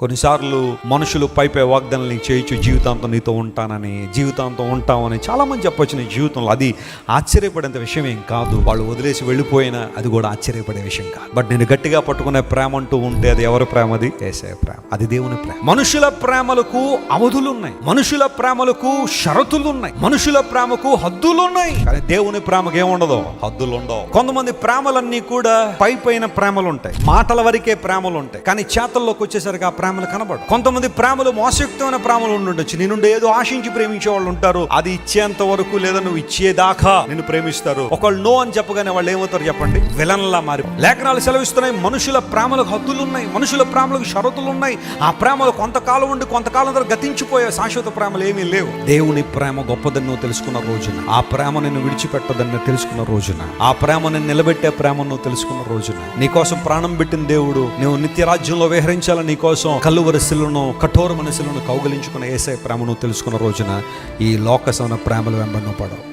కొన్నిసార్లు మనుషులు పై వాగ్దానాలు నీకు చేయొచ్చు, జీవితాంతం నీతో ఉంటానని, జీవితాంతం ఉంటామని చాలామంది చెప్పొచ్చు నీ జీవితంలో. అది ఆశ్చర్యపడేంత విషయం ఏం కాదు. వాళ్ళు వదిలేసి వెళ్ళిపోయినా అది కూడా ఆశ్చర్యపడే విషయం కాదు. బట్ నేను గట్టిగా పట్టుకునే ప్రేమ అంటూ ఉంటే అది ఎవరి ప్రేమ? అది యేసయ్య ప్రేమ, అది దేవుని ప్రేమ. మనుషుల ప్రేమలకు అవధులు ఉన్నాయి, మనుషుల ప్రేమలకు షరతులు ఉన్నాయి, మనుషుల ప్రేమకు హద్దులు ఉన్నాయి. కానీ దేవుని ప్రేమకు ఏముండదు, హద్దులు ఉండవు. కొంతమంది ప్రేమలన్నీ కూడా పైన ప్రేమలు ఉంటాయి, మాటల వరకే ప్రేమలు ఉంటాయి, కానీ చేతల్లోకి వచ్చేసరికి ఆ ప్రేమలు కనబడు. కొంతమంది ప్రేమలు మోసయుక్తమైన ప్రేమలు ఉండొచ్చు. నీ నుండి ఏదో ఆశించి ప్రేమించే వాళ్ళు ఉంటారు, అది ఇచ్చేంత వరకు లేదా నువ్వు ఇచ్చేదాకా నిన్ను ప్రేమిస్తారు. ఒకళ్ళు నో అని చెప్పగానే వాళ్ళు ఏమవుతారు చెప్పండి? విలన్లా మారి. లేఖనాలు సెలవిస్తున్నాయి, మనుషుల ప్రేమలకు హద్దులు ఉన్నాయి, మనుషుల ప్రేమలకు షరతులు ఉన్నాయి. ఆ ప్రేమలు కొంతకాలం ఉండి కొంతకాలం తర్వాత గతించిపోయే శాశ్వత ప్రేమలు ఏమీ లేవు. దేవుని ప్రేమ గొప్పదని నువ్వు తెలుసుకున్న రోజున, ఆ ప్రేమ నిన్ను విడిచిపెట్టదని తెలుసుకున్న రోజున, ఆ ప్రేమ నిన్ను నిలబెట్టే ప్రేమ నువ్వు తెలుసుకున్న రోజున, నీకోసం ప్రాణం పెట్టిన దేవుడు నువ్వు నిత్య రాజ్యంలో విహరించాలని నీకోసం కలువరి శిలువను, కఠోరమైన శిలువను కౌగిలించుకున్న యేసయ్య ప్రేమను తెలుసుకున్న రోజున ఈ లోకసమైన ప్రేమలు వెంబడి నువ్వు పడవు.